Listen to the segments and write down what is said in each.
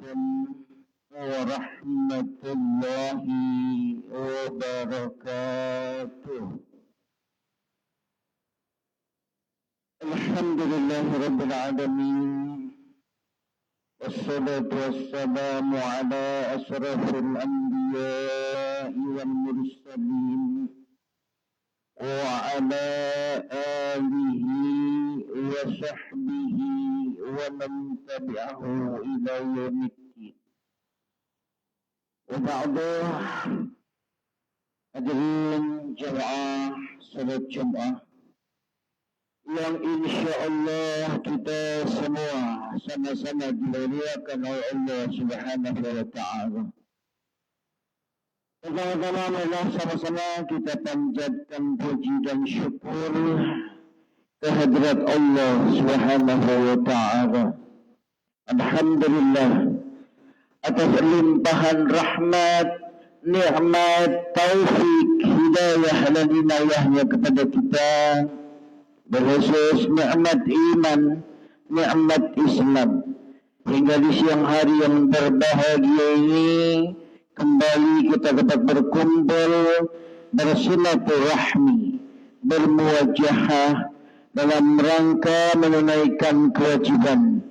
عليكم ورحمة الله وبركاته. الحمد لله رب العالمين، والصلاة والسلام على أشرف الأنبياء والمرسلين وعلى آله وصحبه ومن تبعه إلى يوم الدين. وبعد hadirin jemaah salat Jumat yang insya Allah kita semua sama-sama dimuliakan oleh Allah Subhanahu wa Ta'ala. Pertama-tama marilah sama-sama kita panjatkan puji dan syukur kehadirat Allah Subhanahu wa Ta'ala. Alhamdulillah atas limpahan rahmat, nikmat, taufik, hidayah dan inayahnya kepada kita, berkhusus nikmat iman, nikmat Islam. Hingga di siang hari yang berbahagia ini kembali kita dapat berkumpul, bersilaturahmi, bermuwajahah dalam rangka menunaikan kewajiban,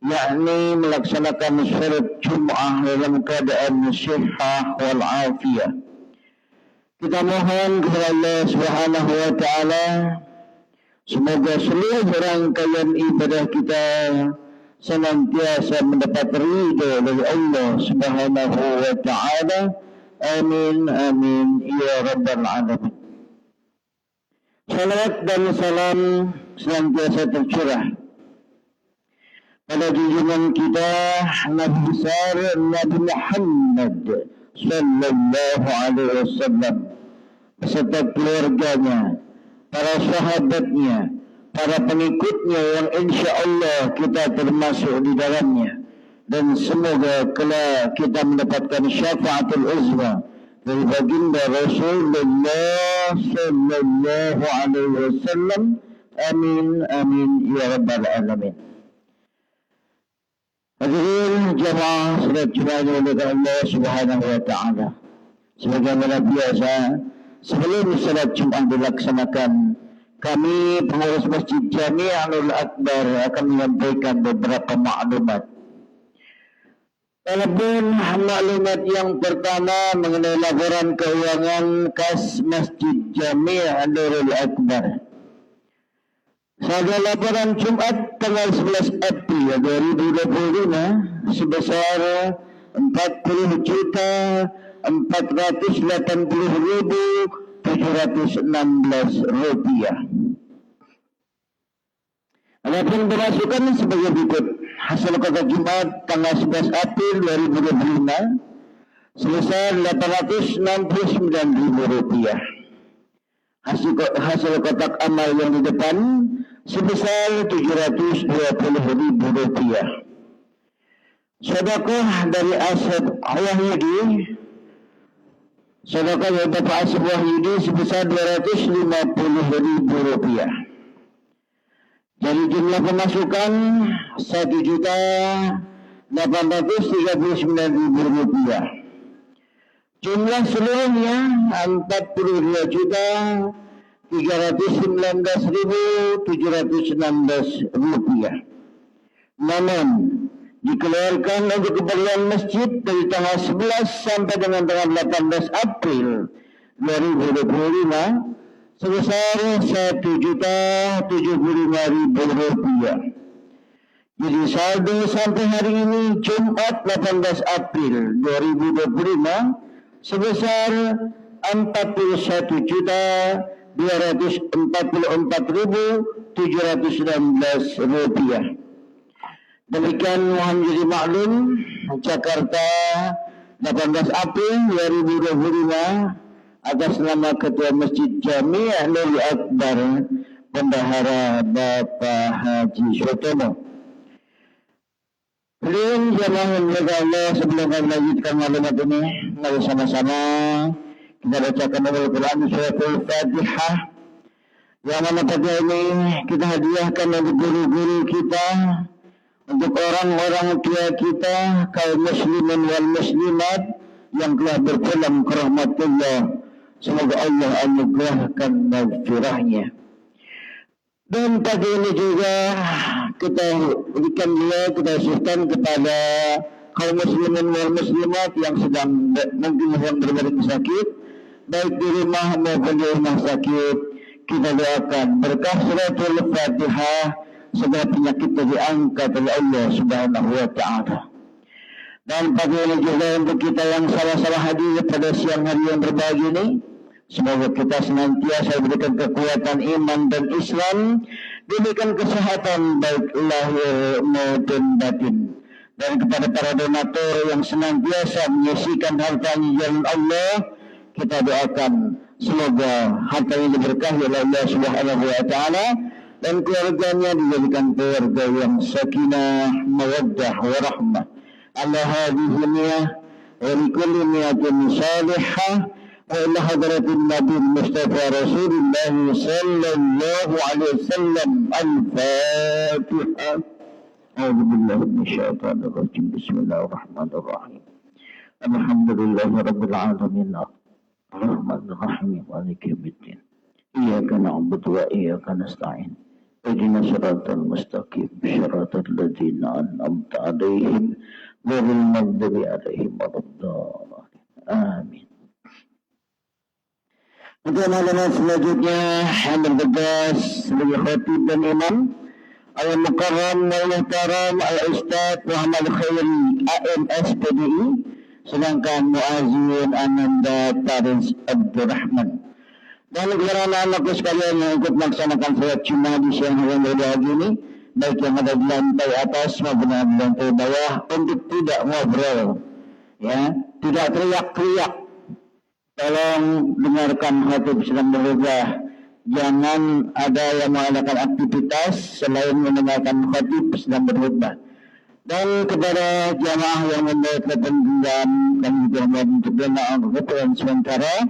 yakni melaksanakan salat Jumat dalam keadaan sihah wal afiyah. Kita mohon kepada Allah Subhanahu wa Ta'ala, semoga seluruh rangkaian ibadah kita senantiasa mendapat ridho dari Allah Subhanahu wa Ta'ala. Amin amin ya rabbal alamin. Salawat dan salam senantiasa tercurah pada junjungan kita Nabi besar Nabi Muhammad sallallahu alaihi wasallam beserta keluarganya, para sahabatnya, para pengikutnya yang insya Allah kita termasuk di dalamnya, dan semoga kelak kita mendapatkan syafaatul uzma dari baginda Rasulullah sallallahu alaihi wasallam. Amin amin ya rabbal alamin. Hadirin jemaah salat Jumat oleh Allah Subhanahu wa Ta'ala. Sebagaimana biasa, sebelum salat Jumat dilaksanakan, kami pengurus Masjid Jami'ul Akbar akan menyampaikan beberapa maklumat. Walaupun maklumat yang pertama mengenai laporan keuangan kas Masjid Jami'ul Akbar. Pada laporan Jumat tanggal 11 April 2025 sebesar Rp40.480.716. Adapun pemasukan sebagai berikut. Hasil kotak Jumat tanggal 11 April 2025 sebesar Rp869.000. Hasil kotak amal yang di depan sebesar Rp720.000. Sedekah dari Asep Wahyudi, sedekah dari Bapak Asep Wahyudi sebesar Rp250.000. Jadi jumlah pemasukan Rp1.839.000. Jumlah seluruhnya Rp319.716. Namun dikeluarkan untuk keperluan masjid dari tanggal 11 sampai dengan tanggal 18 April 2025 sebesar Rp1.075.000. Jadi saldo sampai hari ini Jumat 18 April 2025 sebesar Rp244.244.716. Demikian mohon jadi maklum, Jakarta 18 April 2025 atas nama Ketua Masjid Jami'ul Akbar Bendahara Bapak Haji Sutomo. Hadirin jemaah yang dimuliakan Allah, sebelum kami melanjutkan maklumat ini, mari sama-sama kita bacakan Al-Quran surat Al-Fatihah, yang mana pada ini kita hadiahkan untuk guru-guru kita untuk orang-orang tua kita, kaum muslimin wal muslimat yang telah berpulang ke rahmatullah, semoga Allah anugerahkan maghfirahnya. Dan pagi ini juga kita berikan juga, kita usulkan kepada kaum muslimin wal muslimat yang sedang mungkin yang berbaring sakit, baik di rumah maupun di rumah sakit, kita doakan berkah suratul Fatihah segala penyakitnya diangkat oleh Allah Subhanahu wa taala. Dan pagi ini juga untuk kita yang sama-sama hadir pada siang hari yang berbahagia ini, semoga kita senantiasa diberikan kekuatan iman dan Islam, diberikan kesehatan baik lahir maupun batin. Dan kepada para donatur yang senantiasa menyisikan hartanya di jalan Allah, kita doakan semoga hartanya diberkahi oleh Allah Subhanahu wa taala dan keluarganya dijadikan keluarga yang sakinah, mawaddah, warahmah. Ala hadhihi niyah wa likulli niyatin salihah wa ila hadratin Nabi Mustafa Rasulullah sallallahu alaihi wasallam. Al-Fatihah. A'udzu billahi minasyaitonir rajim. Bismillahirrahmanirrahim. Alhamdulillahirabbil alamin. Ar-Rahmanir Rahim. Maliki yaumiddin. Iyyaka na'budu wa iyyaka nasta'in. Ihdina siratal mustaqim, siratal ladzina an'amta 'alaihim ghairil maghdubi 'alaihim waladdallin. Amin. Untuk malam selanjutnya yang bertugas sebagai khatib dan imam Al-Mukarram wal Muhtaram Al-Ustaz Muhammad Khairi AMS PDI, sedangkan Muazzin Ananda Taris Abdurrahman. Dan kepada anak-anakku sekalian yang ikut melaksanakan salat Jumat di siang hari yang berbahagia ini, baik yang ada di lantai atas maupun yang di lantai bawah, untuk tidak ngobrol, ya, tidak teriak-teriak. Tolong dengarkan khatib sedang berkhutbah. Jangan ada yang mengadakan aktivitas selain mendengarkan khatib sedang berkhutbah. Dan kepada jamaah yang membawa kepentingan, kami juga mohon untuk doa kebetulan sementara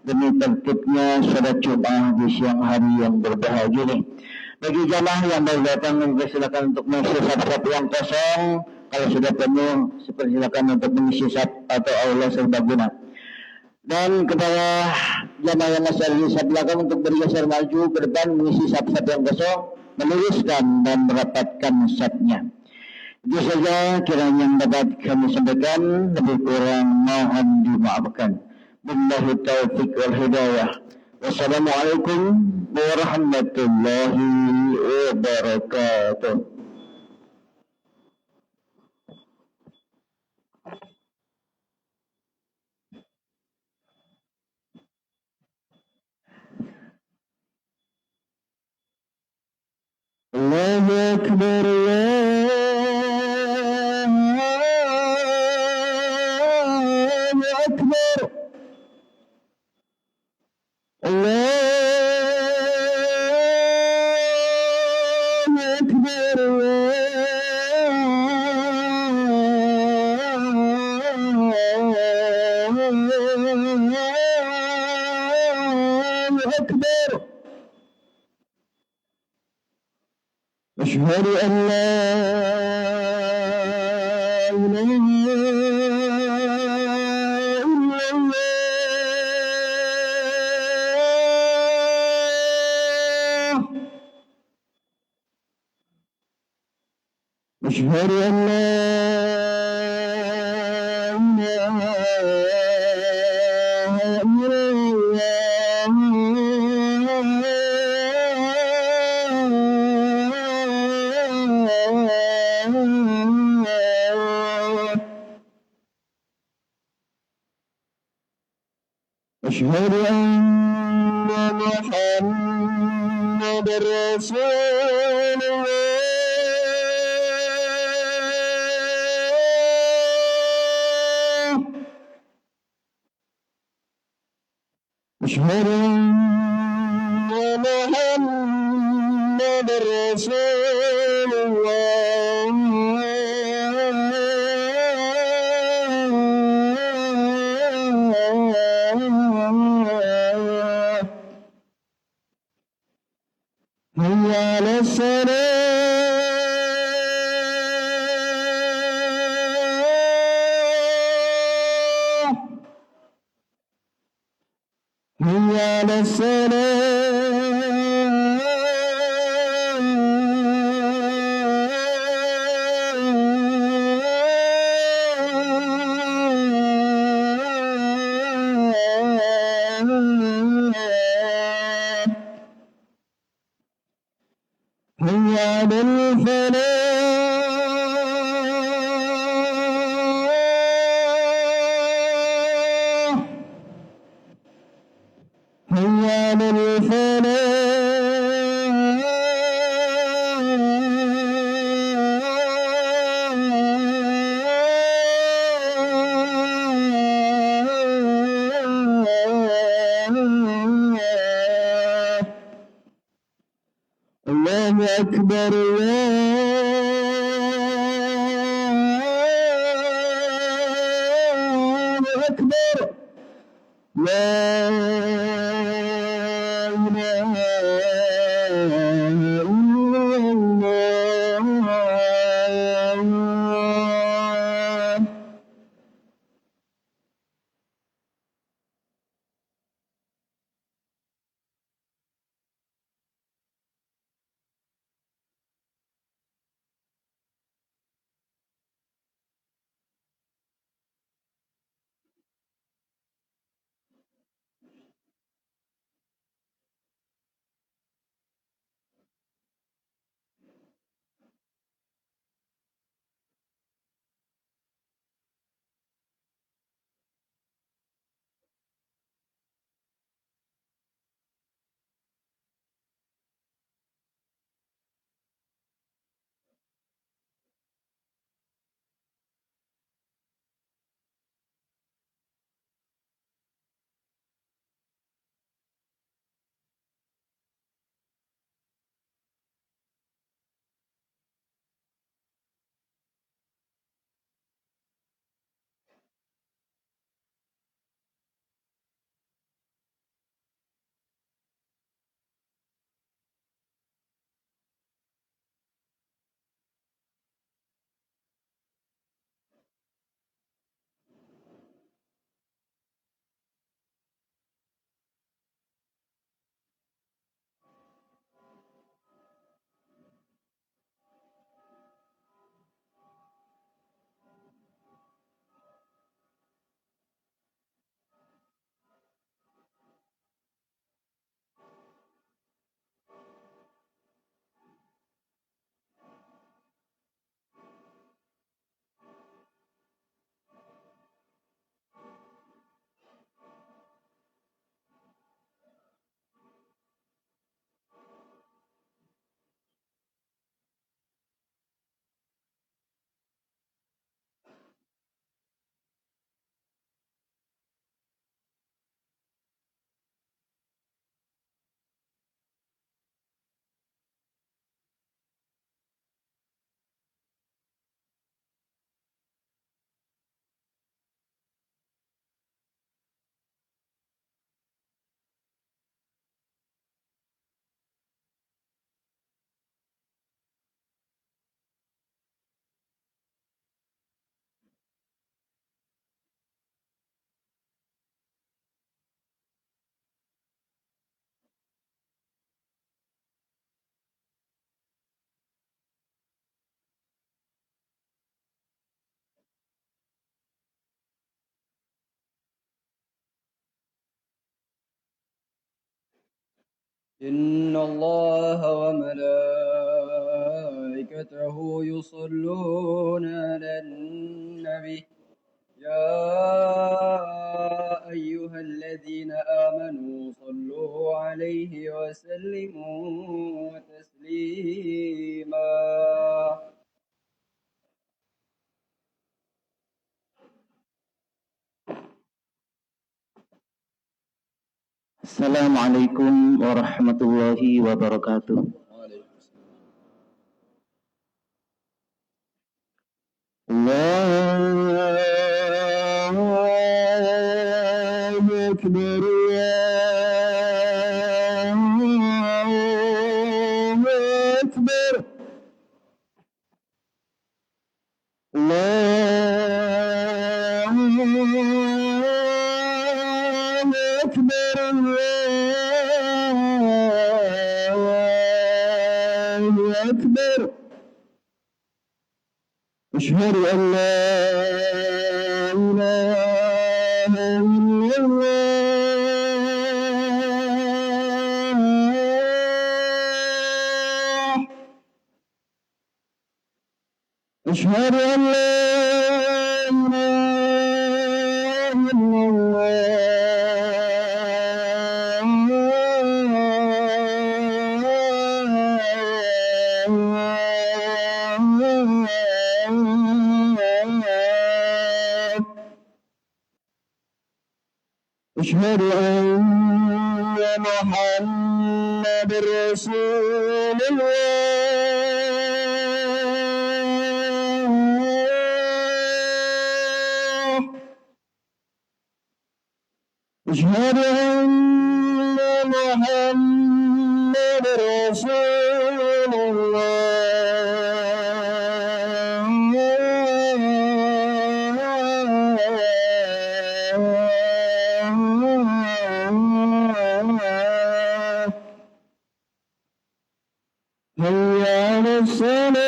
demi tertibnya salat Jumat di siang hari yang berbahagia ini. Bagi jamaah yang baru datang, silakan untuk mengisi saf-saf yang kosong. Kalau sudah penuh, silakan untuk mengisi saf atau aula serbaguna. Dan kepada jamaah yang masih ada di saf belakang untuk bergeser maju ke depan mengisi saf-saf yang kosong, meluruskan dan merapatkan safnya. Itu saja kiranya yang dapat kami sampaikan, lebih kurang mohon dimaafkan. Billahi taufiq wal hidayah. Wassalamualaikum warahmatullahi wabarakatuh. Allahu Akbar, Allahu Akbar. Allahu Akbar, Allahu Akbar. Asyhadu an la أشهد أن لا إله إلا الله أشهد أن محمد رسول الله أشهد أن محمد رسول الله حي على الصلاة على السلام هيا على الفلاح هيا على الفلاح الله أكبر الله أكبر لا إله إلا الله إن الله وملائكته يصلون على النبي يا أيها الذين آمنوا صلوا عليه وسلموا تسليما. Assalamualaikum warahmatullahi wabarakatuh. وعليكم السلام. الله أكبر الله أكبر الله أكبر الله أشهد أن لا إله إلا الله أشهد أن لا إله إلا الله أشهد أن محمد رسول الله أشهد أن محمد رسول الله حي على الصلاة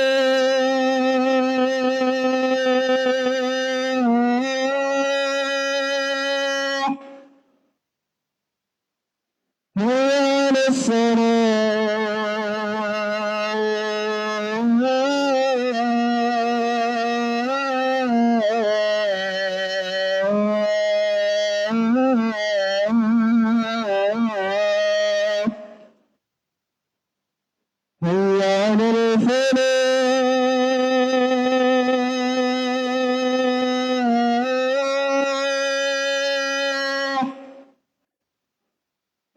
حي على الصلاة حي على الفلاح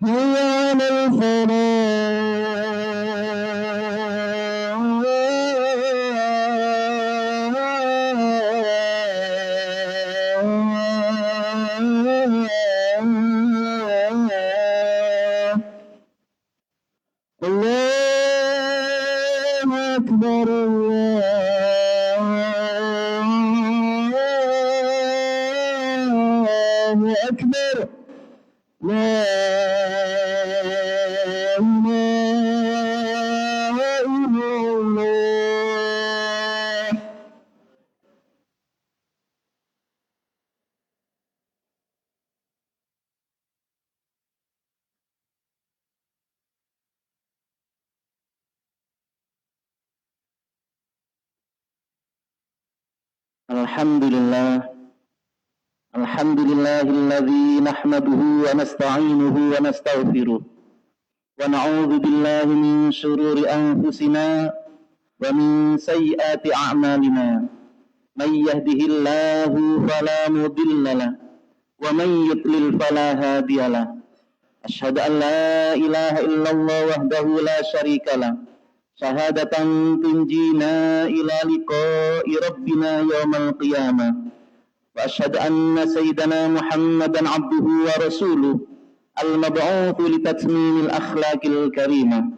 حي على الفلاح الله أكبر الله أكبر لا إله إلا الله Alhamdulillahilladzi nahmaduhu wa nasta'inuhu wa nastaghfiruh wa na'udzu billahi min syururi anfusina wa min sayyiati a'malina may yahdihillahu fala mudhillalah wa may yudlil fala hadiyalah asyhadu an la ilaha illallah wahdahu la syarikalah syahadatan tunjina ila liqa'i rabbina yaumal qiyamah wa asyhadu anna sayyidana Muhammadan abduhu wa rasuluh al-mab'uutsu li tatmimil akhlaqil karimah.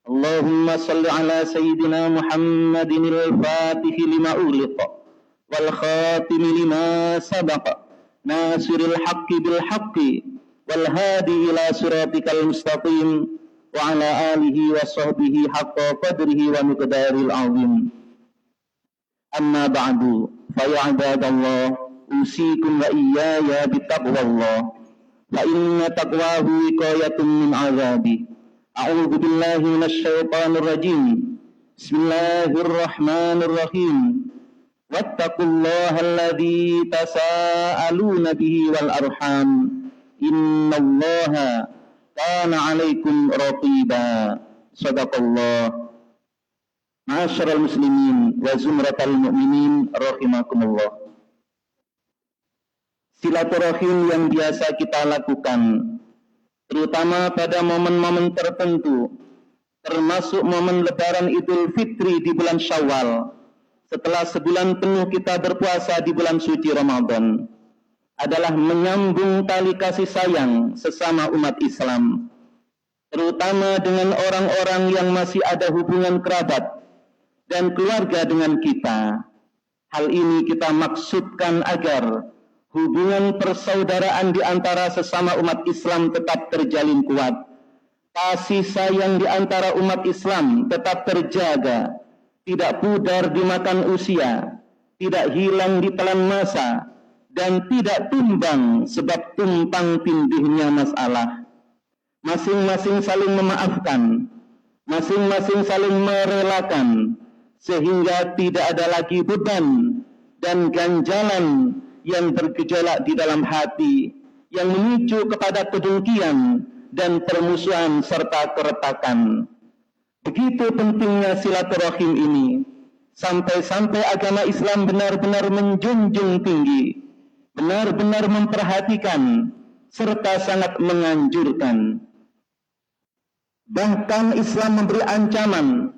Allahumma salli ala sayyidina Muhammadin al-fatihi lima ughliqa wal khatimi lima sabaqa nasiril haqqi bil haqqi wal hadi ila siratikal mustaqim wa ala alihi wa sahbihi haqqa qadrihi wa miqdaril azim. Amma ba'du, fa ya ibadallah usikum wa iyaya bittaqwallah fa inna taqwahu wiqayatun min azabi. A'udzu billahi minasy syaithanir rajim. Bismillahirrahmanirrahim. Wattaqullaha alladzi tasaaluna bihi wal arham. Innallaha kana 'alaikum raqiba. Shadaqallah. Ma'asyiral muslimin wa zumratal mu'minin rahimakumullah. Silaturahim yang biasa kita lakukan, terutama pada momen-momen tertentu, termasuk momen Lebaran Idul Fitri di bulan Syawal, setelah sebulan penuh kita berpuasa di bulan suci Ramadan, adalah menyambung tali kasih sayang sesama umat Islam, terutama dengan orang-orang yang masih ada hubungan kerabat dan keluarga dengan kita. Hal ini kita maksudkan agar hubungan persaudaraan di antara sesama umat Islam tetap terjalin kuat. Kasih sayang di antara umat Islam tetap terjaga, tidak pudar dimakan usia, tidak hilang di telan masa, dan tidak tumbang sebab tumpang tindihnya masalah. Masing-masing saling memaafkan, masing-masing saling merelakan, sehingga tidak ada lagi beban dan ganjalan yang bergejolak di dalam hati, yang memicu kepada kedengkian dan permusuhan serta keretakan. Begitu pentingnya silaturahim ini, sampai-sampai agama Islam benar-benar menjunjung tinggi, benar-benar memperhatikan, serta sangat menganjurkan. Bahkan Islam memberi ancaman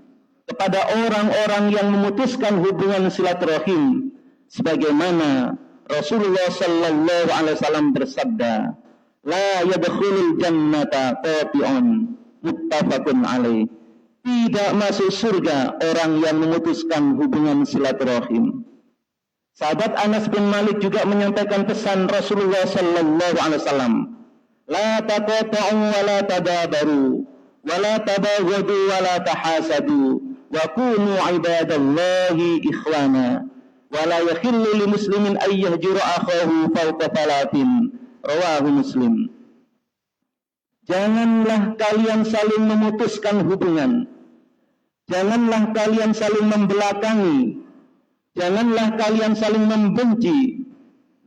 kepada orang-orang yang memutuskan hubungan silaturahim, sebagaimana Rasulullah sallallahu alaihi wasallam bersabda, "La yadkhulul jannata qati'un," muttafaqun alaih. Tidak masuk surga orang yang memutuskan hubungan silaturahim. Sahabat Anas bin Malik juga menyampaikan pesan Rasulullah sallallahu alaihi wasallam, "La taqata'u wa la tadabaru, wa la tabaghadu wa la tahasadu, wa kunu ibadallahi ikhwana, wa la yakhillu li muslimin ay yahjura akhahu fawqa thalatin." Rawahu Muslim. Janganlah kalian saling memutuskan hubungan. Janganlah kalian saling membelakangi. Janganlah kalian saling membenci.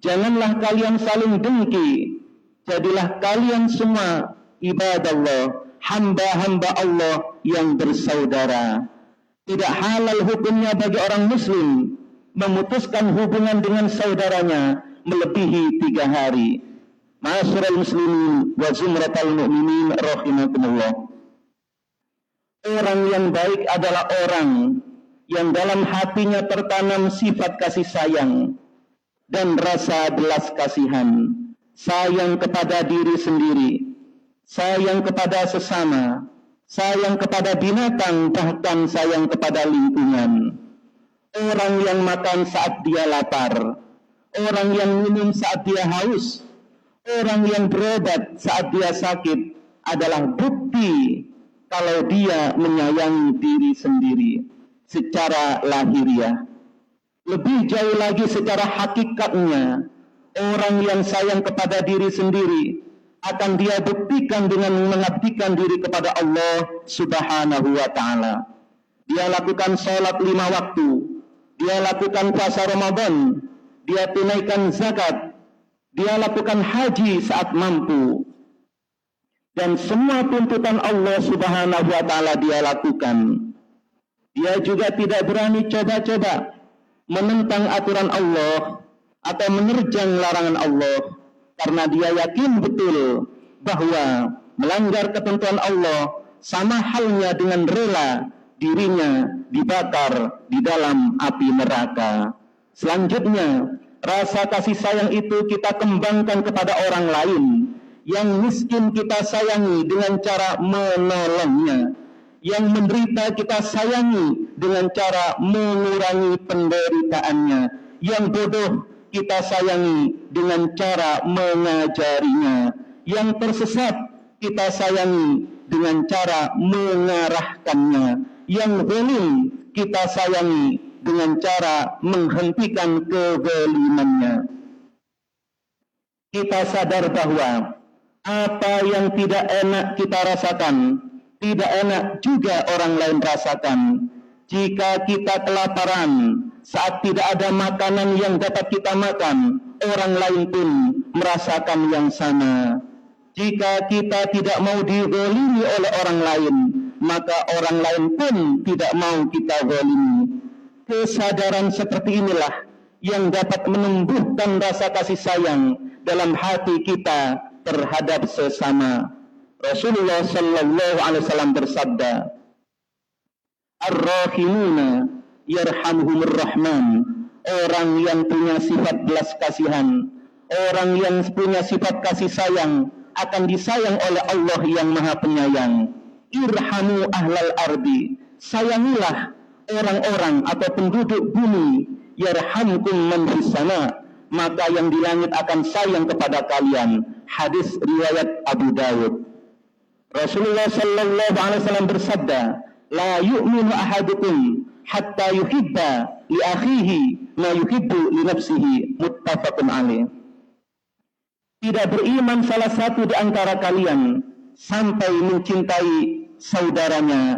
Janganlah kalian saling dengki. Jadilah kalian semua ibadallah, hamba-hamba Allah yang bersaudara. Tidak halal hukumnya bagi orang muslim memutuskan hubungan dengan saudaranya melebihi 3 hari. Ma'asyiral muslimin wa zumratal mu'minin rahimakumullah. Orang yang baik adalah orang yang dalam hatinya tertanam sifat kasih sayang dan rasa belas kasihan, sayang kepada diri sendiri, sayang kepada sesama, sayang kepada binatang, bahkan sayang kepada lingkungan. Orang yang makan saat dia lapar, orang yang minum saat dia haus, orang yang berobat saat dia sakit adalah bukti kalau dia menyayangi diri sendiri secara lahiriah. Lebih jauh lagi secara hakikatnya, orang yang sayang kepada diri sendiri akan dia buktikan dengan mengabdikan diri kepada Allah Subhanahu wa ta'ala. Dia lakukan sholat 5 waktu, dia lakukan puasa Ramadan, dia tunaikan zakat, dia lakukan haji saat mampu, dan semua tuntutan Allah Subhanahu wa ta'ala dia lakukan. Dia juga tidak berani coba-coba menentang aturan Allah atau menerjang larangan Allah, karena dia yakin betul bahwa melanggar ketentuan Allah sama halnya dengan rela dirinya dibakar di dalam api neraka. Selanjutnya, rasa kasih sayang itu kita kembangkan kepada orang lain. Yang miskin kita sayangi dengan cara menolongnya, yang menderita kita sayangi dengan cara mengurangi penderitaannya, yang bodoh kita sayangi dengan cara mengajarinya, yang tersesat kita sayangi dengan cara mengarahkannya, yang zalim kita sayangi dengan cara menghentikan kezalimannya. Kita sadar bahwa apa yang tidak enak kita rasakan, tidak enak juga orang lain rasakan. Jika kita kelaparan saat tidak ada makanan yang dapat kita makan, orang lain pun merasakan yang sama. Jika kita tidak mau dizalimi oleh orang lain, maka orang lain pun tidak mau kita zalimi. Kesadaran seperti inilah yang dapat menumbuhkan rasa kasih sayang dalam hati kita terhadap sesama. Rasulullah sallallahu alaihi wasallam bersabda, "Ar-rahimuna yarhamhumur rahman." Orang yang punya sifat belas kasihan, orang yang punya sifat kasih sayang akan disayang oleh Allah yang Maha Penyayang. Irhamu ahlal ardi, sayangilah orang-orang atau penduduk bumi. Yarhamkum man fis sama, maka yang di langit akan sayang kepada kalian. Hadis riwayat Abu Dawud. Rasulullah sallallahu alaihi wasallam bersabda, "La yu'minu ahadukum hatta yuhibba li akhihi ma yuhibbu li nafsihi, muttafaqun alaih. Tidak beriman salah satu di antara kalian sampai mencintai saudaranya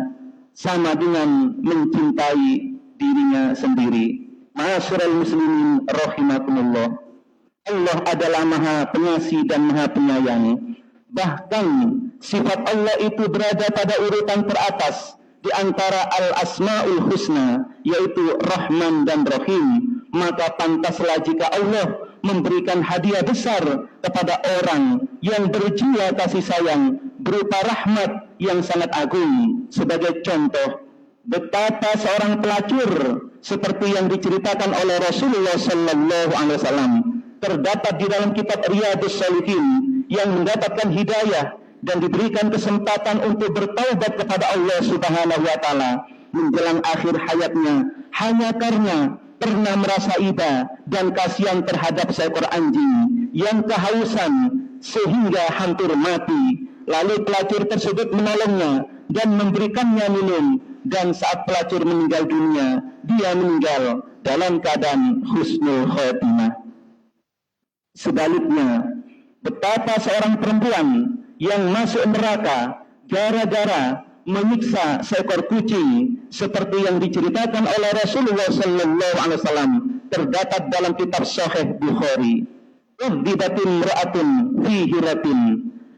sama dengan mencintai dirinya sendiri. Ma'asyiral muslimin rahimakumullah. Allah adalah Maha Pengasih dan Maha Penyayang. Bahkan sifat Allah itu berada pada urutan teratas di antara Al-Asma'ul Husna, yaitu Rahman dan Rahim. Maka pantaslah jika Allah memberikan hadiah besar kepada orang yang berjiwa kasih sayang berupa rahmat yang sangat agung. Sebagai contoh, betapa seorang pelacur seperti yang diceritakan oleh Rasulullah Sallallahu Alaihi Wasallam terdapat di dalam kitab Riyadhus Shalihin yang mendapatkan hidayah dan diberikan kesempatan untuk bertaubat kepada Allah Subhanahu wa taala menjelang akhir hayatnya hanya karena pernah merasa iba dan kasihan terhadap seekor anjing yang kehausan sehingga hampir mati. Lalu pelacur tersebut menolongnya dan memberikannya minum, dan saat pelacur meninggal dunia, dia meninggal dalam keadaan husnul khotimah. Sebaliknya, betapa seorang perempuan yang masuk neraka gara-gara menyiksa seekor kucing seperti yang diceritakan oleh Rasulullah Sallallahu Alaihi Wasallam terdapat dalam kitab Sahih Bukhari. Udzibatin ra'atun fi hiratin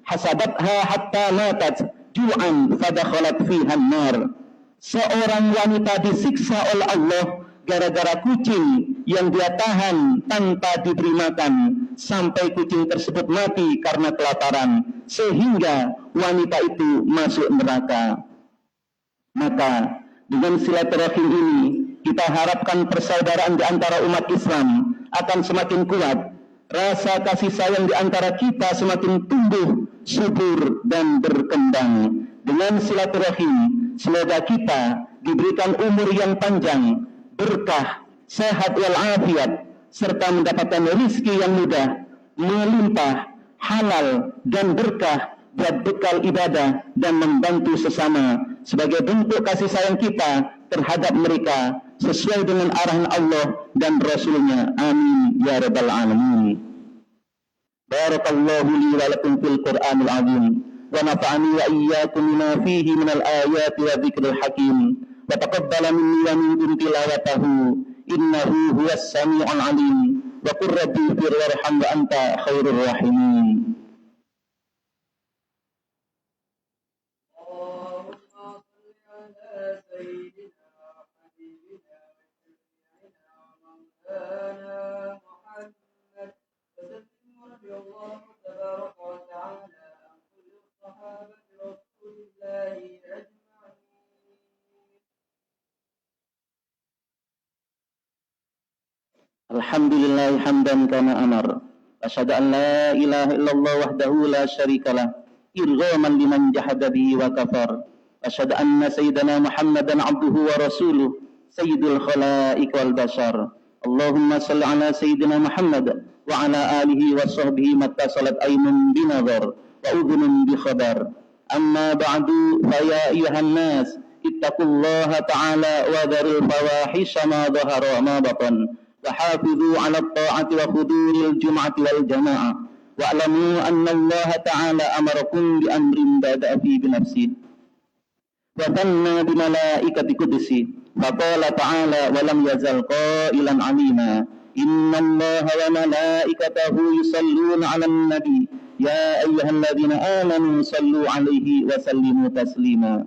hasabatha hatta matat ju'an fadakhalat fiha an-nar. Seorang wanita disiksa oleh Allah gara-gara kucing yang dia tahan tanpa diberi makan sampai kucing tersebut mati karena kelaparan sehingga wanita itu masuk neraka. Maka dengan silaturahim ini kita harapkan persaudaraan di antara umat Islam akan semakin kuat, rasa kasih sayang di antara kita semakin tumbuh, subur dan berkembang. Dengan silaturahim semoga kita diberikan umur yang panjang, berkah, sehat walafiat, serta mendapatkan rezeki yang mudah, melimpah, halal dan berkah buat bekal ibadah dan membantu sesama sebagai bentuk kasih sayang kita terhadap mereka sesuai dengan arahan Allah dan Rasulnya. Amin ya rabbal alamin. Barakallahu li wa lakum fil Qur'anil azim wa nafa'ani wa iyyakum bima fihi minal ayati wa dzikril hakim. وتقبل مني ومنكم تلاوته إنه هو السميع العليم وقل ربي اغفر وارحم وأنت خير الراحمين. Alhamdulillah hamdan kama amar. Asyhadu an la ilaha illallah wahdahu la syarikalah irghaman liman jahada bihi wa kafar. Asyhadu anna sayyidana Muhammadan abduhu wa rasuluh sayyidul khalaiq wal bashar. Allahumma salli ala sayyidina Muhammad wa ala alihi wa sahbihi mattasalat aynun binadhar wa udhunun bi khabar. Amma ba'du fa ya ayyuhan nas ittaqullaha ta'ala wa dharil fawahisha ma dhahara ma batan. وحافظوا على الطاعة وحضور الجمعة والجماعة واعلموا أن الله تعالى أمركم بأمر بدأ فيه بنفسه وثنى بملائكة قدسه فقال تعالى ولم يزل قائلا عليما إن الله وملائكته يصلون على النبي يا أيها الذين آمنوا صلوا عليه وسلموا تسليما.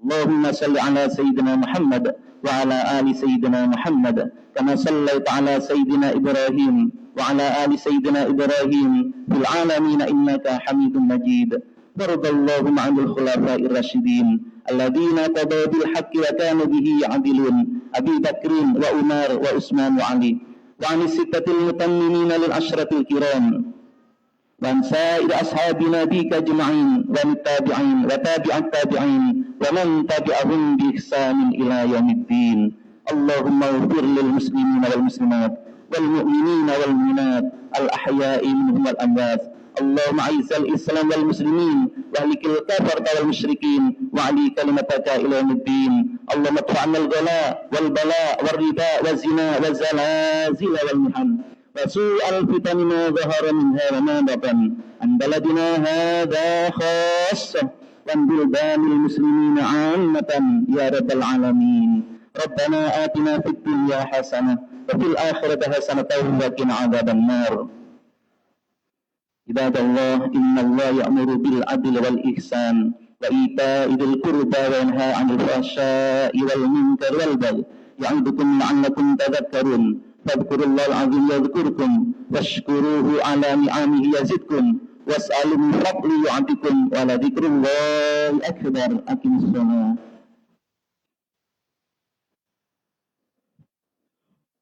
اللهم صل على سيدنا محمد وعلى آل سيدنا محمد كما صليت على سيدنا إبراهيم وعلى آل سيدنا إبراهيم في العالمين إنك حميد مجيد. وارض اللهم عن الخلفاء الراشدين الذين قضوا بالحق وكانوا به يعدلون أبي بكر وعمر وعثمان وعلي وعن الستة المتممين للعشرة الكرام وعن سائر أصحاب نبيك أجمعين وعن التابعين وتابع التابعين ومن تبعهم بإحسان إلى يوم الدين. اللهم اغفر للمسلمين والمسلمات والمؤمنين والمؤمنات الأحياء منهم والأموات. اللهم أعز الإسلام والمسلمين واهلك الكفرة والمشركين واعلي كلمتك إلى يوم الدين. اللهم ادفع عنا الغلاء والبلاء والربا والزنا والزلازل والمحن وسوء الفتن ما ظهر منها وما بطن عن بلدنا هذا خاصة وعن بلدان المسلمين عامة يا رب العالمين. ربنا آتنا في الدنيا حسنة وفي الآخرة حسنة وقنا عذاب النار. عباد الله إن الله يأمر بالعدل والإحسان وإيتاء ذي القربى وينهى عن الفحشاء والمنكر والبغي يعظكم لعلكم تذكرون فاذكروا الله العظيم يذكركم واشكروه على نعمه يزدكم واسألوا من فضله يعطكم ولذكر الله أكبر. أقم الصلاة.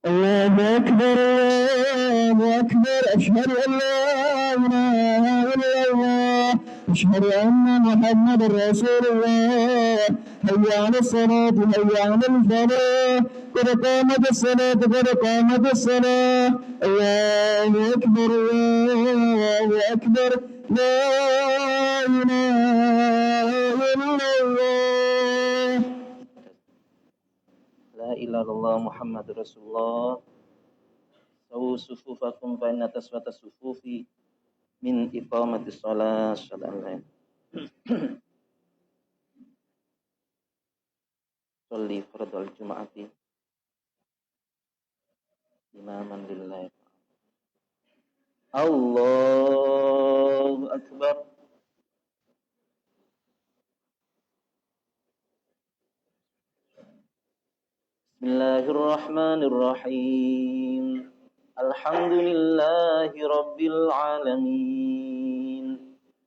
الله أكبر الله أكبر أشهد أن لا إله إلا الله أشهد أن محمد رسول الله. حي على الصلاة حي على الفلاح قد قامت الصلاة قد قامت الصلاة. الله أكبر الله أكبر لا إله إلا الله. لا إله إلا الله محمد رسول الله. سووا صفوفكم فإن تسوية الصفوف من إقامة الصلاة. صلي فرض الجمعة إماما لله. الله أكبر. بسم الله الرحمن الرحيم. الحمد لله رب العالمين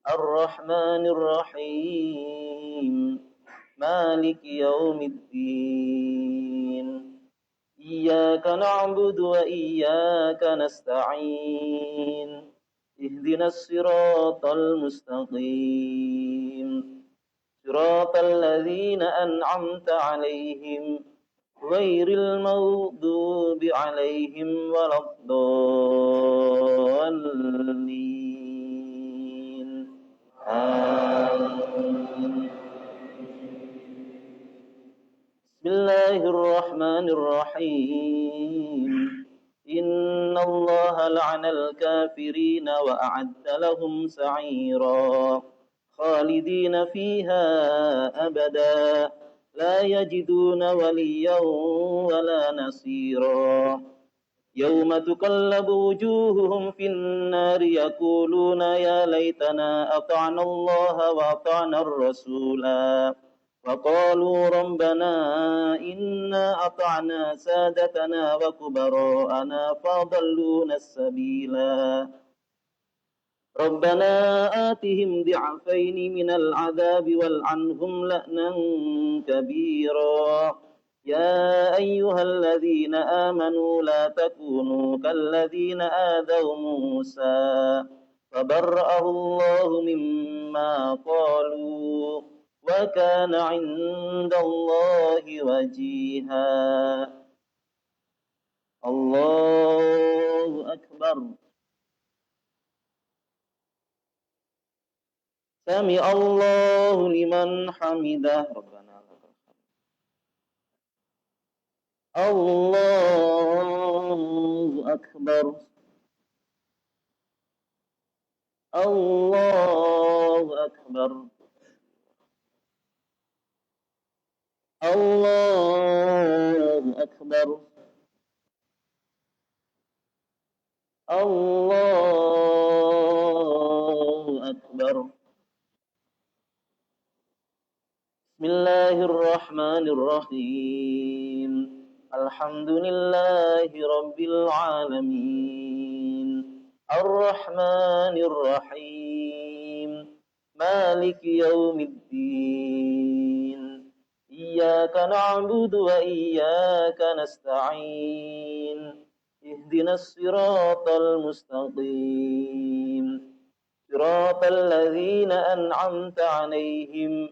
الرحمن الرحيم مالك يوم الدين إياك نعبد وإياك نستعين اهدنا الصراط المستقيم صراط الذين أنعمت عليهم غير المغضوب عليهم ولا الضالين آمين. بسم الله الرحمن الرحيم. إن الله لعن الكافرين وأعد لهم سعيرا خالدين فيها أبدا لا يجدون وليا ولا نصيرا يوم تقلب وجوههم في النار يقولون يا ليتنا أطعنا الله وأطعنا الرسولا وقالوا ربنا إنا أطعنا سادتنا وكبراءنا فأضلونا السبيلا ربنا آتهم ضعفين من العذاب والعنهم لعنا كبيرا يا أيها الذين آمنوا لا تكونوا كالذين آذوا موسى فبرأه الله مما قالوا وكان عند الله وجيها. الله أكبر. سمع الله لمن حمده. ربنا لك الحمد. الله أكبر. الله أكبر. الله أكبر. الله أكبر. بسم الله الرحمن الرحيم. الحمد لله رب العالمين الرحمن الرحيم مالك يوم الدين إياك نعبد وإياك نستعين اهدنا الصراط المستقيم صراط الذين أنعمت عليهم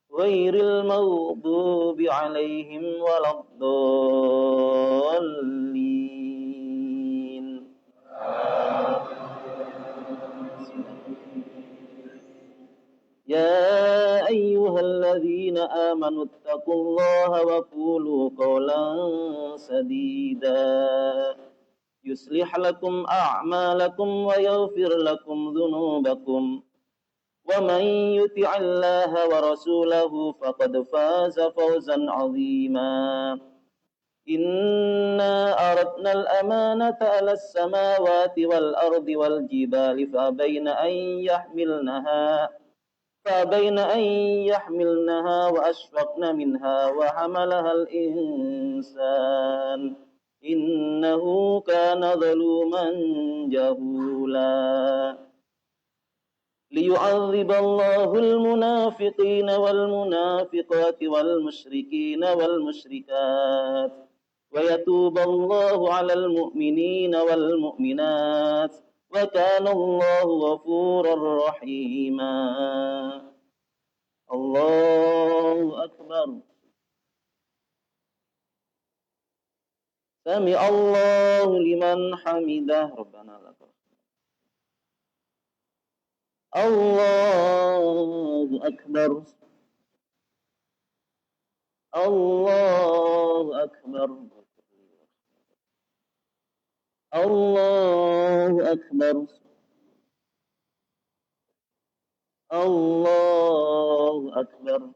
غير المغضوب عليهم ولا الضالين. يا أيها الذين آمنوا اتقوا واتقوا الله وقولوا قولا سديدا يصلح لكم أعمالكم ويغفر لكم ذنوبكم ومن يطع الله ورسوله فقد فاز فوزا عظيما إنا أردنا الأمانة على السماوات والأرض والجبال فأبين أن يحملنها وأشفقن منها وحملها الإنسان إنه كان ظلوما جهولا ليعذب الله المنافقين والمنافقات والمشركين والمشركات ويتوب الله على المؤمنين والمؤمنات وكان الله غفورا رحيما الله أكبر سمع الله لمن حمده ربنا لك الله أكبر الله أكبر الله أكبر الله أكبر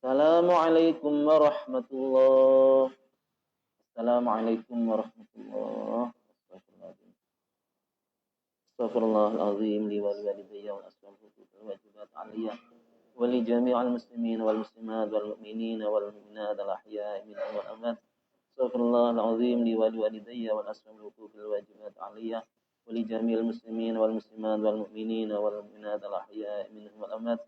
Assalamualaikum warahmatullah. Assalamualaikum warahmatullah. Astaghfirullahaladzim li wa li walidayya wal aslamfuku wal wajibat aliyah wa li jami'al muslimin wal muslimat wal mu'minin wal mu'minat al ahya'i minhum wal amwat. Astaghfirullahaladzim li wa li walidayya wal aslamfuku wal wajibat aliyah wa li jami'al muslimin wal muslimat wal mu'minin wal mu'minat al ahya'i minhum wal amwat.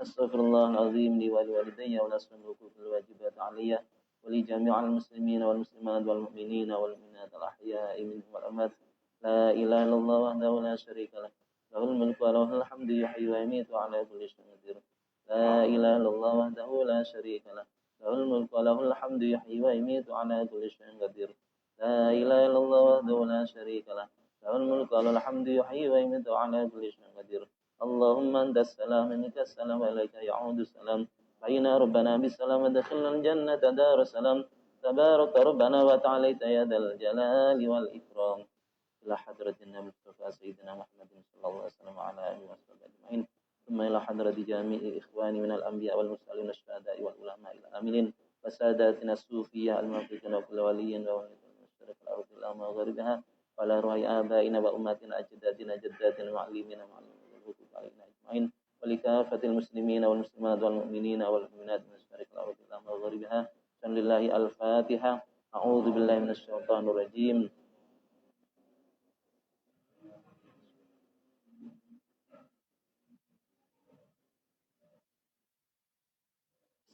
Astaghfirullahaladzim li wa li walidayya wal aslamfuku wal wajibat aliyah wa li jami'al muslimin wal muslimat wal mu'minin wal mu'minat al ahya'i minhum wal amwat. لا إله إلا الله وحده لا شريك له له الملك وله الحمد يحيي ويميت وعلى كل شيء قدير لا إله إلا الله وحده لا شريك له له الملك وله الحمد يحيي ويميت وعلى كل شيء قدير لا إله إلا الله وحده لا شريك له له الملك وله الحمد يحيي ويميت وعلى كل شيء قدير اللهم أنت السلام منك السلام وإليك يعود السلام فإنا ربنا بالسلام ودخلنا الجنة دار السلام تبارك ربنا وتعاليت يا ذا الجلال والإكرام إلى حضرة النبي المصطفى سيدنا محمد صلى الله عليه وسلم وعلى آله وصحبه أجمعين ثم إلى حضرة جميع إخواني من الأنبياء والمرسلين الشهداء والعلماء العاملين وساداتنا الصوفية الموقفين وكل ولي وولي من الشرق الأرض الأمة وغربها وعلى روح آبائنا وأمهاتنا أجدادنا جداتنا المعلمين معلمين الحقوق علينا أجمعين ولكافة المسلمين والمسلمات والمؤمنين والمؤمنات من الشرق الأرض الأمة وغربها بسم الله الفاتحة أعوذ بالله من الشيطان الرجيم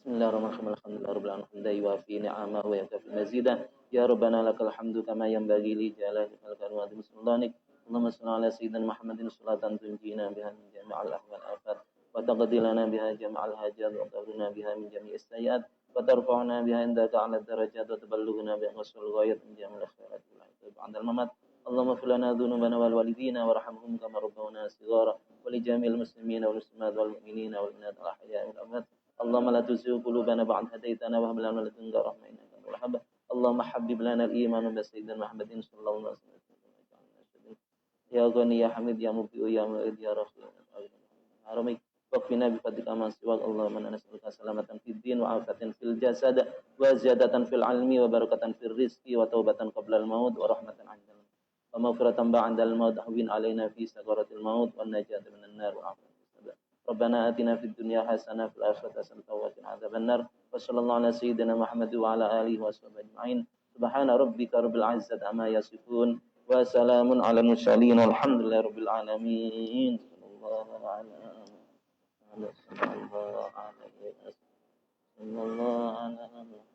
Bismillahirrahmanirrahim. Alhamdulillahirabbil alamin. Hamdan yuwafi ni'amahu wa yakfi mazidah. Ya Rabbana lakal hamdu kama yanbaghi li jalali wajhika wa azimi sultanik. Allahumma shalli ala sayyidina Muhammadin salatan tunjina biha min jami'il ahwal afat wa taqdi lana biha jami'al hajat wa tawrina biha min jami'is sayyi'at wa tarfa'una biha indaka 'ala darajat wa taballughuna biha wasal ghayat min jami'il khairat wa ba'dal mamat. Allahumma ighfir lana dhunubana wal walidina warhamhum kama rabbawna shighara wa li jami'il muslimina wal muslimat wal mu'minina wal mu'minat al ahya'i wal amwat. اللهم لا تزغ قلوبنا بعد هديتنا وهب لنا من لدنك رحمة إنك أنت الوهاب اللهم حبب لنا الإيمان بسيدنا محمد صلى الله عليه وسلم يا غني يا حميد يا مبدئ يا معيد يا رخي حرمك واكفنا بفضلك ما سواك اللهم إنا نسألك سلامة في الدين وعافية في الجسد وزيادة في العلم وبركة في الرزق وتوبة قبل الموت ورحمة عند الموت ومغفرة بعد الموت أهون علينا في سكرة الموت والنجاة من النار وعافية ربنا آتنا في الدنيا حسنة في الآخرة حسنة وقنا عذاب النار وصلى الله على سيدنا محمد وعلى آله وصحبه أجمعين سبحان ربك رب العزة عما يصفون وسلام على المرسلين والحمد لله رب العالمين صلى الله عليه وسلم